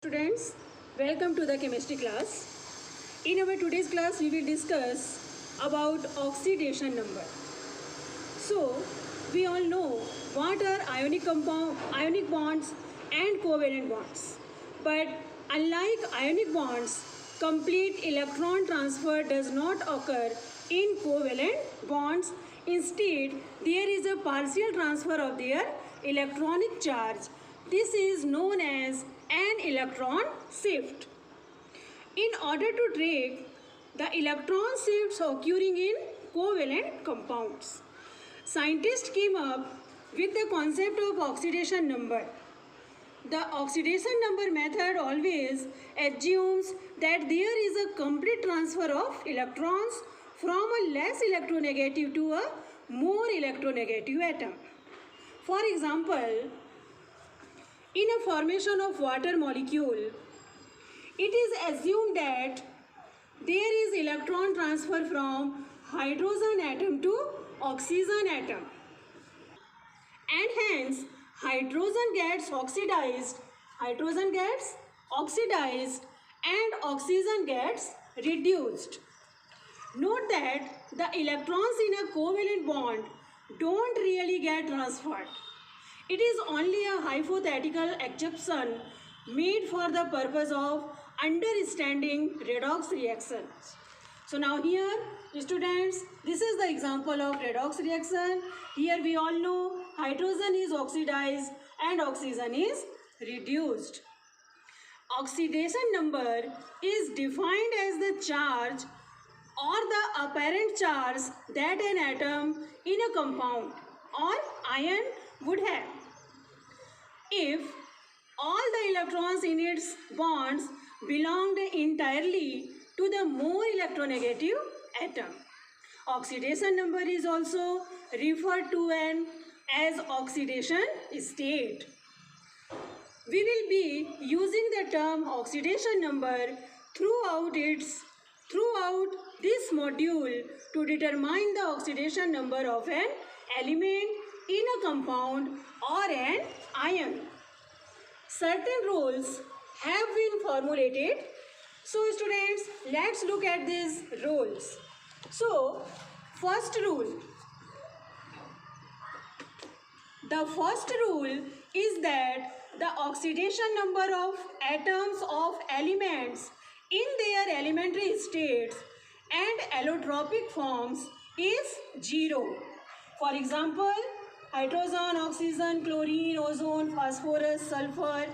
Students, welcome to the chemistry class. In our today's class, we will discuss about oxidation number. So, we all know what are ionic bonds and covalent bonds. But unlike ionic bonds, complete electron transfer does not occur in covalent bonds. Instead, there is a partial transfer of their electronic charge. This is known as an electron shift. In order to track the electron shifts occurring in covalent compounds, scientists came up with the concept of oxidation number. The oxidation number method always assumes that there is a complete transfer of electrons from a less electronegative to a more electronegative atom. For example, in a formation of water molecule, it is assumed that there is electron transfer from hydrogen atom to oxygen atom, and hence hydrogen gets oxidized and oxygen gets reduced. Note that the electrons in a covalent bond don't really get transferred. It is only a hypothetical exception made for the purpose of understanding redox reactions. So now here, students, this is the example of redox reaction. Here we all know hydrogen is oxidized and oxygen is reduced. Oxidation number is defined as the charge or the apparent charge that an atom in a compound or ion would have if all the electrons in its bonds belonged entirely to the more electronegative atom. Oxidation number is also referred to as oxidation state. We will be using the term oxidation number throughout this module to determine the oxidation number of an element in a compound or an ion. Certain rules have been formulated. So students, let's look at these rules. So, first rule. The first rule is that the oxidation number of atoms of elements in their elementary states and allotropic forms is 0. For example, hydrogen, oxygen, chlorine, ozone, phosphorus, sulfur,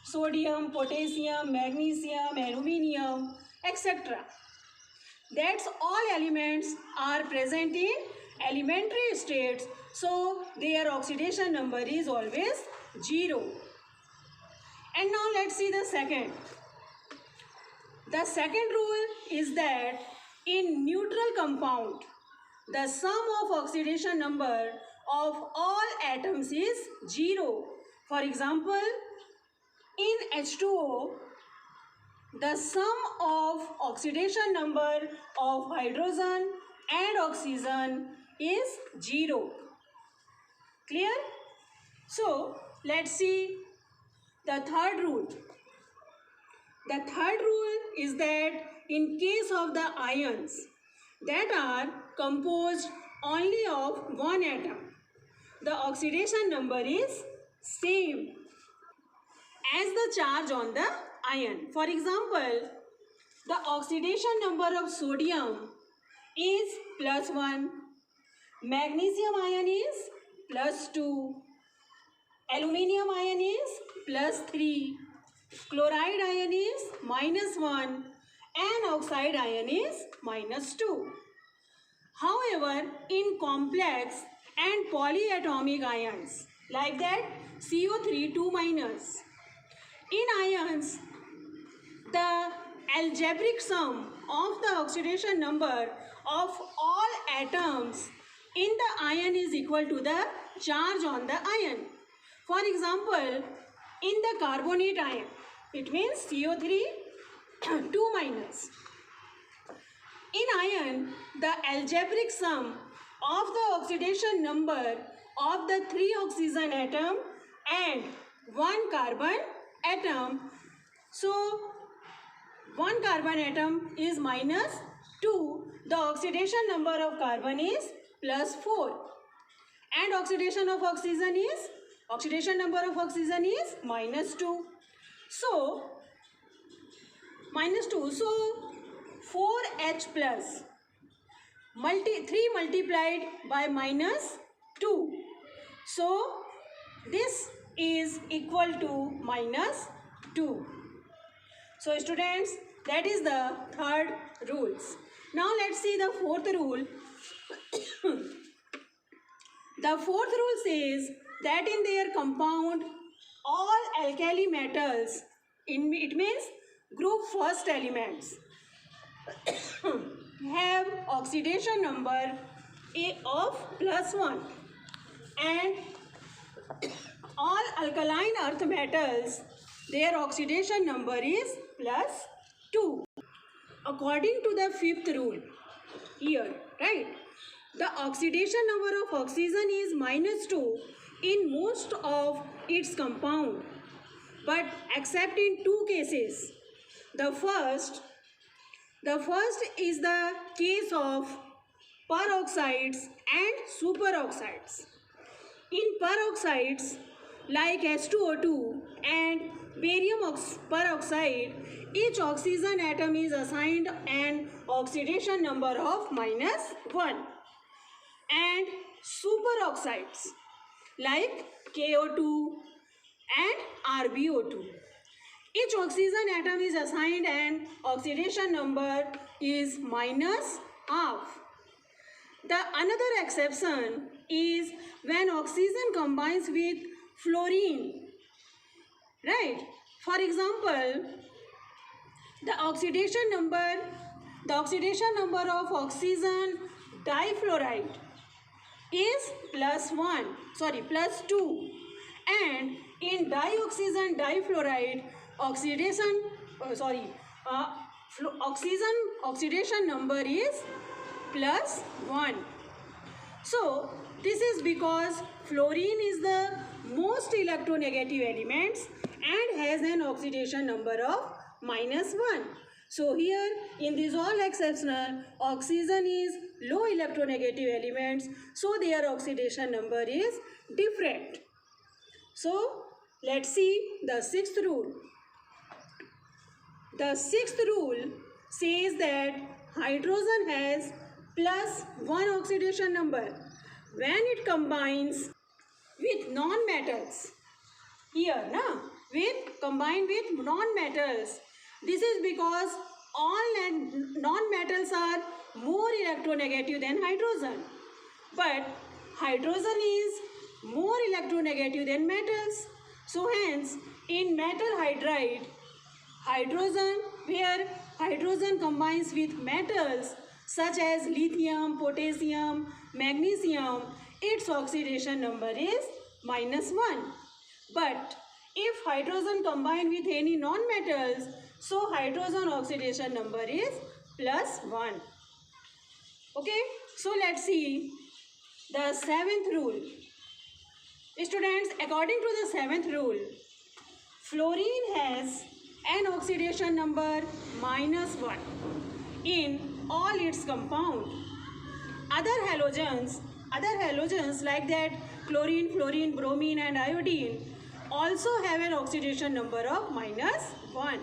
sodium, potassium, magnesium, aluminium, etc. That's all elements are present in elementary states, so their oxidation number is always 0. And now let's see the second. The second rule is that in neutral compound, the sum of oxidation number of all atoms is 0. For example, in H2O, the sum of oxidation number of hydrogen and oxygen is 0. Clear? So, let's see the third rule. The third rule is that in case of the ions that are composed only of one atom, the oxidation number is same as the charge on the ion. For example, the oxidation number of sodium is +1, magnesium ion is +2, aluminium ion is +3, chloride ion is -1, and oxide ion is -2. However, in complex and polyatomic ions, like that CO3 2-, in ions, the algebraic sum of the oxidation number of all atoms in the ion is equal to the charge on the ion. For example, in the carbonate ion, it means CO3 2-. In ion, the algebraic sum of the oxidation number of the 3 oxygen atom and 1 carbon atom So one carbon atom is minus 2. The oxidation number of carbon is plus 4. And oxidation number of oxygen is minus 2. So minus 2. So 4H plus 3 multiplied by minus 2. So this is equal to minus 2. So students, that is the third rules. Now let's see the fourth rule. The fourth rule says that in their compound, all alkali metals, it means group first elements, have oxidation number of plus 1, and all alkaline earth metals, their oxidation number is plus 2. According to the fifth rule here, right? The oxidation number of oxygen is minus 2 in most of its compound, but except in two cases. The first is the case of peroxides and superoxides. In peroxides like H2O2 and barium peroxide, each oxygen atom is assigned an oxidation number of minus 1. And superoxides like KO2 and RbO2, each oxygen atom is assigned an oxidation number is minus half. The another exception is when oxygen combines with fluorine, right? For example, the oxidation number of oxygen difluoride is plus 2, and in dioxygen difluoride oxidation number is plus 1. So this is because fluorine is the most electronegative elements and has an oxidation number of minus 1. So here in this all exceptional, oxygen is low electronegative elements, so their oxidation number is different. So let's see the sixth rule. The sixth rule says that hydrogen has plus 1 oxidation number when it combines with non-metals. Here, combined with non-metals. This is because all non-metals are more electronegative than hydrogen. But hydrogen is more electronegative than metals. So hence, in metal hydride, where hydrogen combines with metals such as lithium, potassium, magnesium, its oxidation number is minus 1. But if hydrogen combined with any non-metals, so hydrogen oxidation number is plus 1. Okay, so let's see the seventh rule. Students, according to the seventh rule, fluorine has an oxidation number minus 1 in all its compound. Other halogens like that chlorine, fluorine, bromine and iodine also have an oxidation number of minus 1.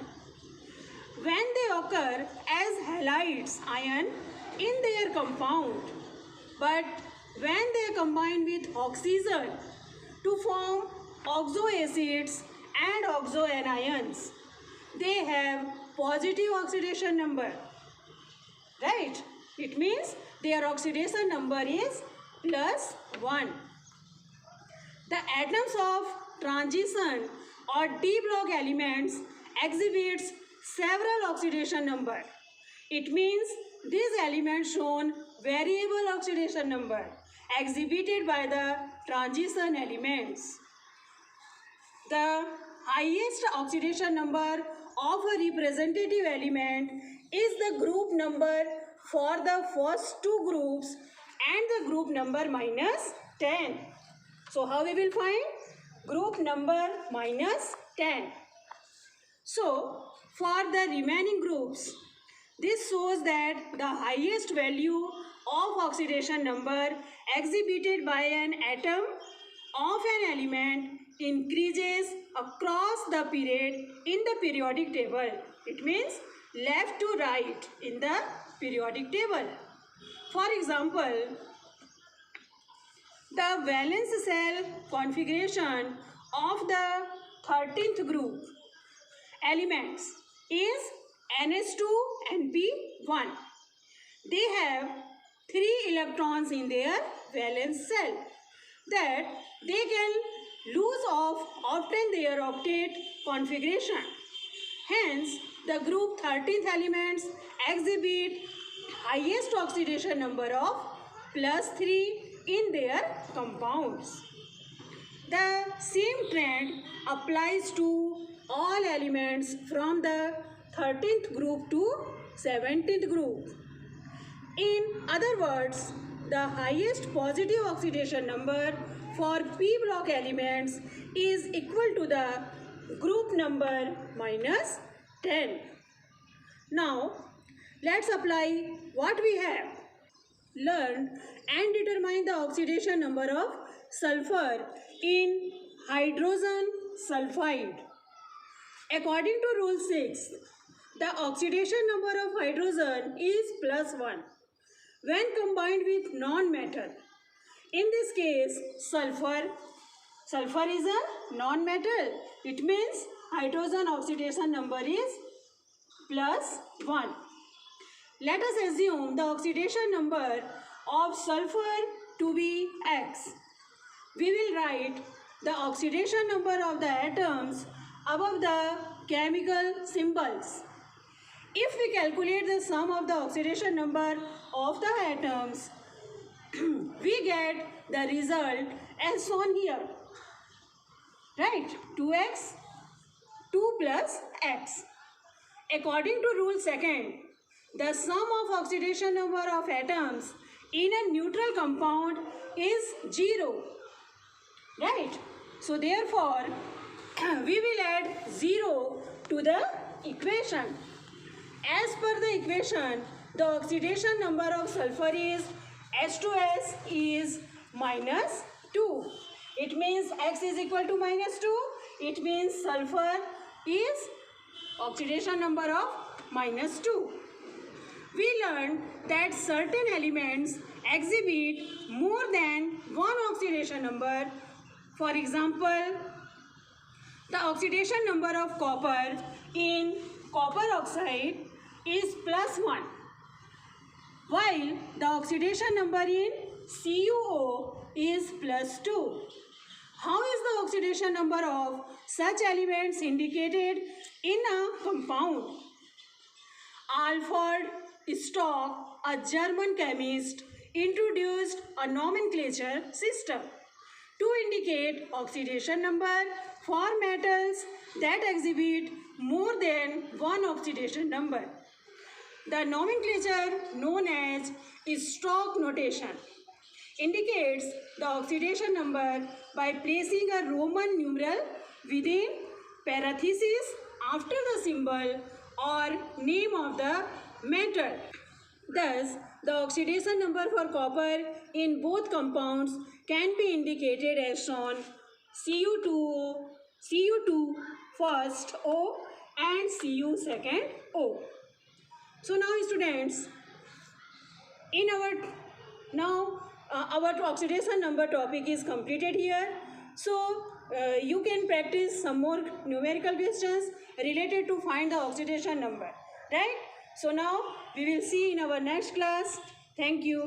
When they occur as halides ion in their compound, but when they combine with oxygen to form oxoacids and oxoanions, they have positive oxidation number, right? It means their oxidation number is plus 1. The atoms of transition or d block elements exhibits several oxidation number. It means these elements shown variable oxidation number exhibited by the transition elements. The highest oxidation number of a representative element is the group number for the first two groups and the group number minus 10. So how we will find? Group number minus 10. So for the remaining groups, this shows that the highest value of oxidation number exhibited by an atom of an element increases across the period in the periodic table. It means left to right in the periodic table. For example, the valence shell configuration of the 13th group elements is NH2 and P1. They have 3 electrons in their valence shell that they can lose off often their octet configuration. Hence, the group 13th elements exhibit highest oxidation number of +3 in their compounds. The same trend applies to all elements from the 13th group to 17th group. In other words, the highest positive oxidation number for P block elements is equal to the group number -10. Now, let's apply what we have learned and determine the oxidation number of sulfur in hydrogen sulfide. According to rule 6, the oxidation number of hydrogen is +1 when combined with non-metal. In this case, sulfur is a non-metal. It means hydrogen oxidation number is +1. Let us assume the oxidation number of sulfur to be X. We will write the oxidation number of the atoms above the chemical symbols. If we calculate the sum of the oxidation number of the atoms, we get the result as shown here. Right? 2x, 2 plus x. According to rule 2nd, the sum of oxidation number of atoms in a neutral compound is 0. Right? So therefore, we will add 0 to the equation. As per the equation, the oxidation number of sulfur is H2S is -2. It means X is equal to -2. It means sulfur is oxidation number of -2. We learned that certain elements exhibit more than one oxidation number. For example, the oxidation number of copper in copper oxide is +1, while the oxidation number in CuO is +2. How is the oxidation number of such elements indicated in a compound? Alfred Stock, a German chemist, introduced a nomenclature system to indicate oxidation number for metals that exhibit more than one oxidation number. The nomenclature known as Stock notation indicates the oxidation number by placing a Roman numeral within parentheses after the symbol or name of the metal. Thus, the oxidation number for copper in both compounds can be indicated as shown: Cu2O, Cu2 first O and Cu second O. So now students, our oxidation number topic is completed here. So you can practice some more numerical questions related to find the oxidation number, right? So now we will see in our next class. Thank you.